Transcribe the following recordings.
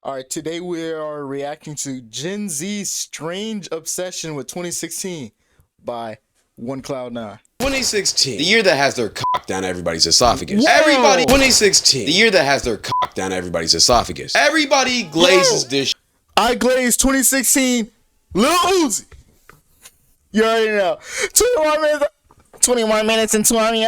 All right, today we are reacting to Gen Z's strange obsession with 2016 by OneCloud9. 2016, the year that has their cock down everybody's esophagus. Whoa. Everybody, 2016, the year that has their cock down everybody's esophagus. Everybody glazes this. I glazed 2016, Lil Uzi. You already know. 21 minutes and 20.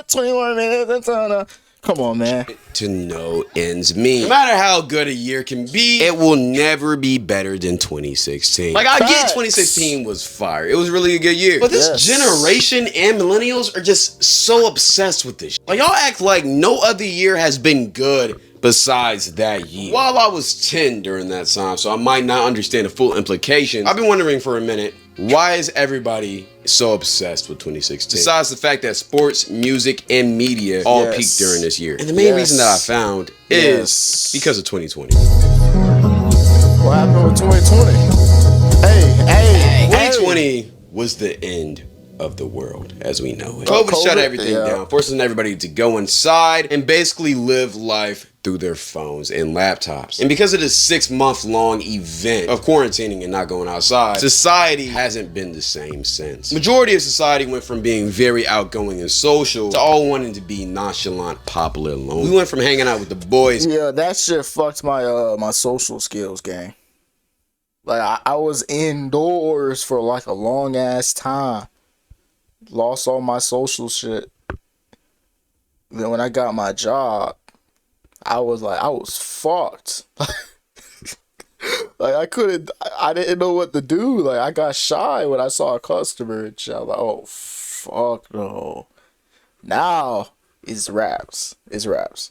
21 minutes and 20. Come on, man. To no ends meet. No matter how good a year can be, it will never be better than 2016. Like, I get 2016 was fire. It was really a good year. But this generation and millennials are just so obsessed with this shit. Like, y'all act like no other year has been good besides that year. While I was 10 during that time, so I might not understand the full implication, I've been wondering for a minute, why is everybody so obsessed with 2016? Besides the fact that sports, music, and media all peaked during this year. And the main reason that I found is because of 2020. What happened with 2020? Hey. 2020 was the end of the world as we know it. COVID shut everything down, forcing everybody to go inside and basically live life through their phones and laptops. And because of this 6-month-long event of quarantining and not going outside, society hasn't been the same since. Majority of society went from being very outgoing and social to all wanting to be nonchalant, popular, alone. We went from hanging out with the boys. Yeah, that shit fucked my my social skills, gang. Like, I was indoors for like a long ass time. Lost all my social shit. Then when I got my job, I was fucked. Like, I didn't know what to do. Like, I got shy when I saw a customer and shit. I was like, oh, fuck no. Now, it's raps. It's raps.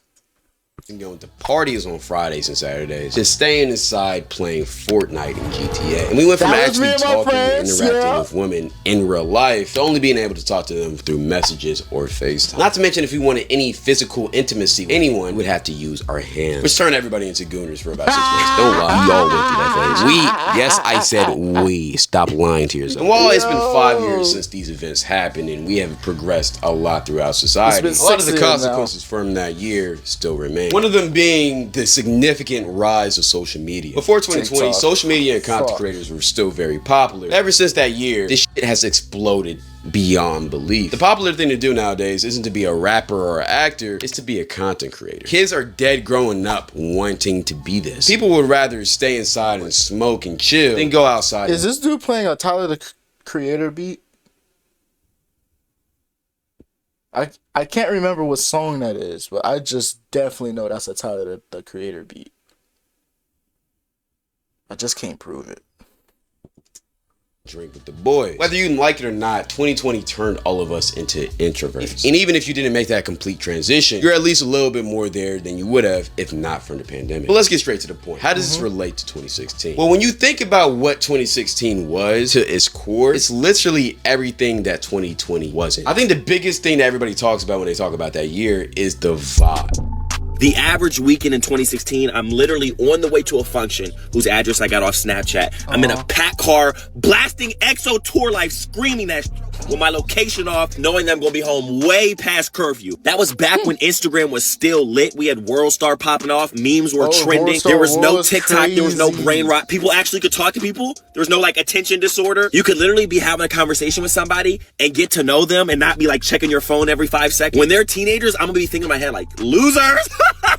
And going to parties on Fridays and Saturdays, just staying inside playing Fortnite and GTA. And we went from actually talking and interacting with women in real life to only being able to talk to them through messages or FaceTime. Not to mention, if we wanted any physical intimacy with anyone, we would have to use our hands, which turned everybody into gooners for about 6 months. Don't lie, we all went through that phase. We, yes, I said we. Stop lying to yourself. And while it's been 5 years since these events happened and we have progressed a lot throughout society, a lot of the consequences from that year still remain. One of them being the significant rise of social media. Before 2020, TikTok, social media and content creators were still very popular. Ever since that year, this shit has exploded beyond belief. The popular thing to do nowadays isn't to be a rapper or an actor, it's to be a content creator. Kids are dead growing up wanting to be this. People would rather stay inside and smoke and chill than go outside. Is this dude playing a Tyler the Creator beat? I can't remember what song that is, but I just definitely know that's a Tyler the Creator beat. I just can't prove it. Drink with the boys. Whether you like it or not, 2020 turned all of us into introverts. And even if you didn't make that complete transition, you're at least a little bit more there than you would have if not from the pandemic. But let's get straight to the point. How does this relate to 2016? Well, when you think about what 2016 was to its core, it's literally everything that 2020 wasn't. I think the biggest thing that everybody talks about when they talk about that year is the vibe. The average weekend in 2016, I'm literally on the way to a function whose address I got off Snapchat. I'm in a packed car, blasting EXO Tour Life, screaming that with my location off, knowing that I'm gonna be home way past curfew. That was back when Instagram was still lit. We had World Star popping off, memes were trending. There was no TikTok, there was no brain rot. People actually could talk to people. There was no like attention disorder. You could literally be having a conversation with somebody and get to know them and not be like checking your phone every 5 seconds. When they're teenagers, I'm gonna be thinking in my head like, losers!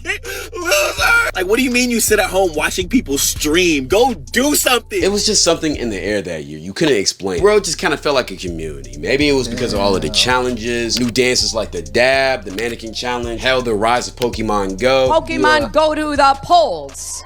Loser! Like, what do you mean you sit at home watching people stream? Go do something! It was just something in the air that year. You couldn't explain. The world just kind of felt like a community. Maybe it was because of all of the challenges, new dances like the dab, the mannequin challenge, hell, the rise of Pokemon Go. Pokemon Go to the polls.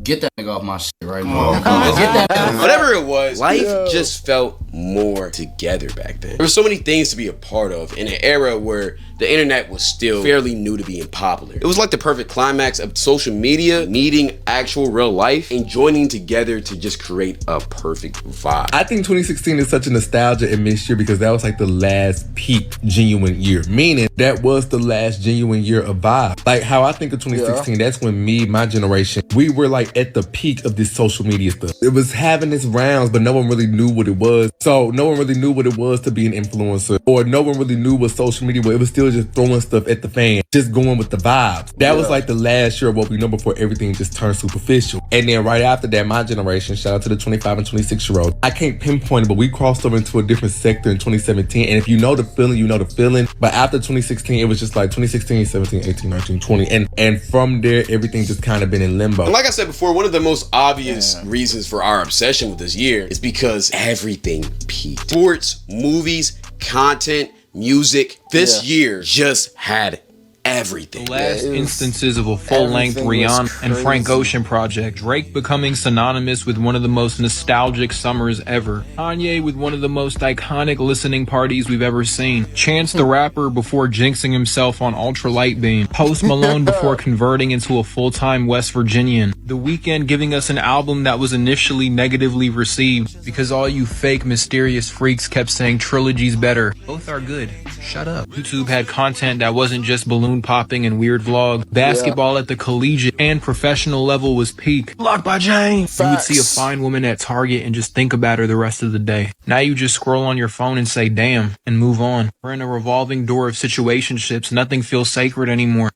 Get that nigga off my shit right now. Get that. Whatever it was, life just felt more together back then. There were so many things to be a part of in an era where the internet was still fairly new to being popular. It was like the perfect climax of social media meeting actual real life and joining together to just create a perfect vibe. I think 2016 is such a nostalgia and mixture because that was like the last peak genuine year. Meaning that was the last genuine year of vibe. Like how I think of 2016, that's when me, my generation, we were like at the peak of this social media stuff. It was having its rounds, but no one really knew what it was. So no one really knew what it was to be an influencer, or no one really knew what social media was. It was still just throwing stuff at the fan, just going with the vibes. That was like the last year of what we know before everything just turned superficial. And then right after that, my generation, shout out to the 25 and 26-year-olds, I can't pinpoint it, but we crossed over into a different sector in 2017. And if you know the feeling, you know the feeling. But after 2016, it was just like 2016, 17, 18, 19, 20. And from there, everything just kind of been in limbo. And like I said before, one of the most obvious reasons for our obsession with this year is because everything peaked. Sports, movies, content, music. This year just had everything. The last instances of a full-length Rihanna and Frank Ocean project. Drake becoming synonymous with one of the most nostalgic summers ever. Kanye with one of the most iconic listening parties we've ever seen. Chance the Rapper before jinxing himself on Ultra Light Beam. Post Malone before converting into a full-time West Virginian. The Weeknd giving us an album that was initially negatively received because all you fake mysterious freaks kept saying trilogy's better. Both are good. Shut up. YouTube had content that wasn't just balloon popping and weird vlog. Basketball at the collegiate and professional level was peak. Blocked by James. You would see a fine woman at Target and just think about her the rest of the day. Now you just scroll on your phone and say damn and move on. We're in a revolving door of situationships. Nothing feels sacred anymore.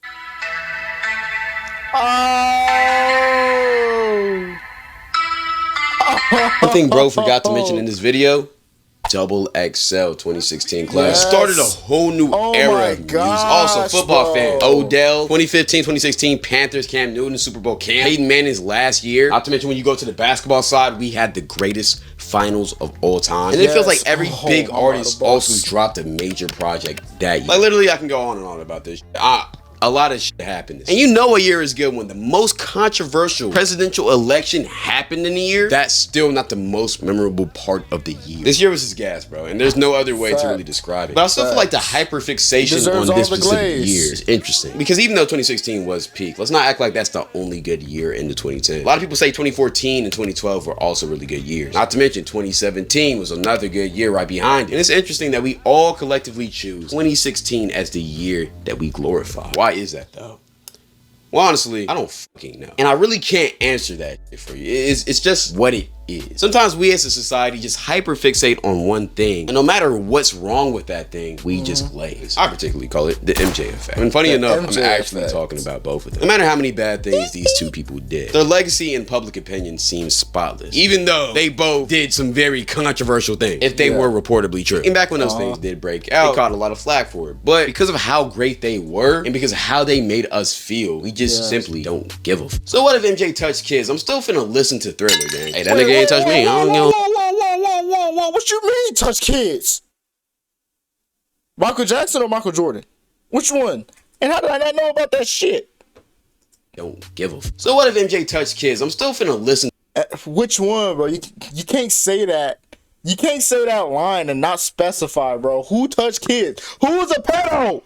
One thing bro forgot to mention in this video, XXL 2016 class started a whole new era of music. Also, football fan Odell, 2015, 2016 Panthers, Cam Newton, Super Bowl camp, Peyton Manning's last year. Not to mention when you go to the basketball side, we had the greatest finals of all time. And it feels like every big artist also dropped a major project that year. Like literally, I can go on and on about this. A lot of shit happened. And you know a year is good when the most controversial presidential election happened in the year. That's still not the most memorable part of the year. This year was just gas, bro. And there's no other way to really describe it. But I still feel like the hyperfixation on this specific year is interesting. Because even though 2016 was peak, let's not act like that's the only good year into 2010. A lot of people say 2014 and 2012 were also really good years. Not to mention 2017 was another good year right behind it. And it's interesting that we all collectively choose 2016 as the year that we glorify. Why is that though? Well, honestly, I don't fucking know. And I really can't answer that for you. It's just what it is. Sometimes we as a society just hyperfixate on one thing. And no matter what's wrong with that thing, we just glaze. I particularly call it the MJ effect. And funny enough, I'm actually talking about both of them. No matter how many bad things these two people did, their legacy in public opinion seems spotless. Even though they both did some very controversial things, if they were reportedly true. And back when those things did break out, they caught a lot of flack for it. But because of how great they were, and because of how they made us feel, we just simply don't give a f. So what if MJ touched kids? I'm still finna listen to Thriller, gang. Hey, that nigga ain't touch me. I don't know. Whoa. What you mean touch kids? Michael Jackson or Michael Jordan? Which one? And how did I not know about that shit? Don't give a f. So what if MJ touched kids? I'm still finna listen. Which one, bro? You can't say that. You can't say that line and not specify, bro. Who touched kids? Who was a pedo?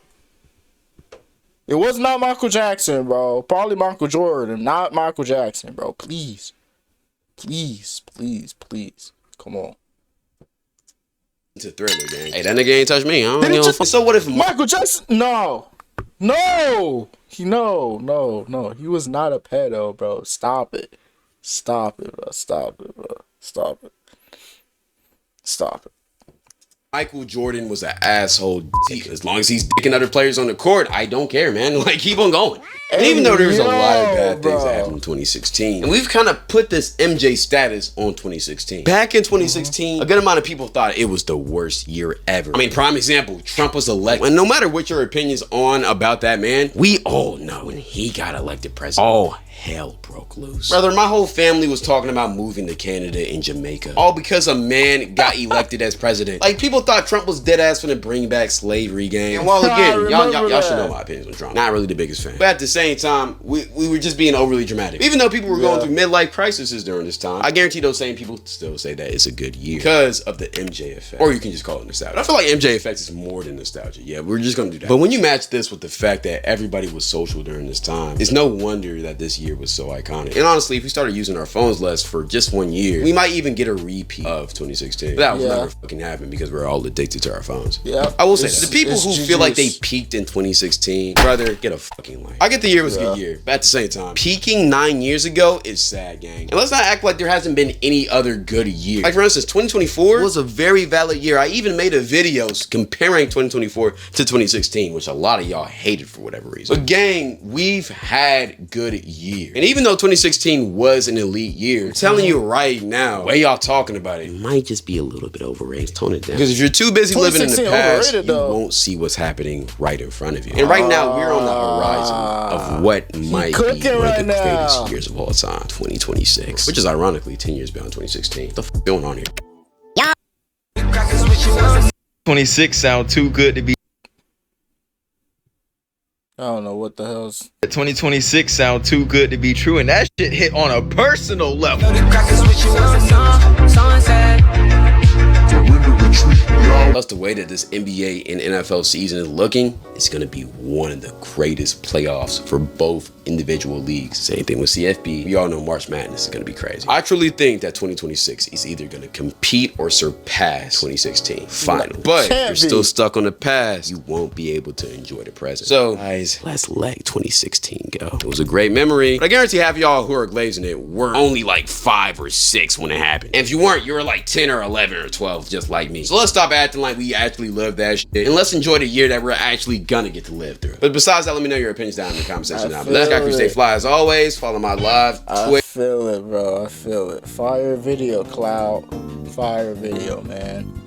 It was not Michael Jackson, bro. Probably Michael Jordan, not Michael Jackson, bro. Please. Come on. To Thriller, gang. Hey, that nigga ain't touch me. I don't know. So what if Michael Jackson? No. He was not a pedo, bro. Stop it, bro. Michael Jordan was an asshole. As long as he's dicking other players on the court, I don't care, man. Like, keep on going. And even though there's a lot of bad things that happened in 2016, and we've kind of put this MJ status on 2016. Back in 2016, a good amount of people thought it was the worst year ever. I mean, prime example, Trump was elected. And no matter what your opinions on about that man, we all know when he got elected president, all hell broke loose. Brother, my whole family was talking about moving to Canada and Jamaica, all because a man got elected as president. Like, people thought Trump was dead ass finna bring back slavery, gang. And while again, y'all should know my opinions on Trump. Not really the biggest fan. But at the same time, we were just being overly dramatic. Even though people were going through midlife crises during this time, I guarantee those same people still say that it's a good year because of the MJ effect. Or you can just call it nostalgia. I feel like MJ effect is more than nostalgia. Yeah, we're just gonna do that. But when you match this with the fact that everybody was social during this time, it's no wonder that this year year was so iconic. And honestly, if we started using our phones less for just 1 year, we might even get a repeat of 2016. But that will never fucking happen because we're all addicted to our phones. Yeah. I will say that. The people who feel like they peaked in 2016, brother, get a fucking life. I get the year was a good year, but at the same time, peaking 9 years ago is sad, gang. And let's not act like there hasn't been any other good year. Like for instance, 2024 was a very valid year. I even made a video comparing 2024 to 2016, which a lot of y'all hated for whatever reason. But gang, we've had good years. And even though 2016 was an elite year, I'm telling you right now, the way y'all talking about it might just be a little bit overrated. Tone it down. Because if you're too busy living in the past, you won't see what's happening right in front of you. And right now, we're on the horizon of what might be one of the greatest years of all time, 2026. Which is ironically 10 years beyond 2016. What the f going on here? 26 sound too good to be. I don't know what the hell's. 2026 sound too good to be true, and that shit hit on a personal level. Plus, the way that this NBA and NFL season is looking, it's going to be one of the greatest playoffs for both individual leagues. Same thing with CFB. We all know March Madness is going to be crazy. I truly think that 2026 is either going to compete or surpass 2016 finally. But if you're still stuck on the past, you won't be able to enjoy the present. So, guys, let's let 2016 go. It was a great memory. But I guarantee half y'all who are glazing it were only like 5 or 6 when it happened. And if you weren't, you were like 10 or 11 or 12, just like me. So let's stop acting like we actually lived that shit. And let's enjoy the year that we're actually gonna get to live through. But besides that, let me know your opinions down in the comment section now. But let's go stay fly as always. Follow my live I feel it, bro. I feel it. Fire video, Cloud. Fire video, man.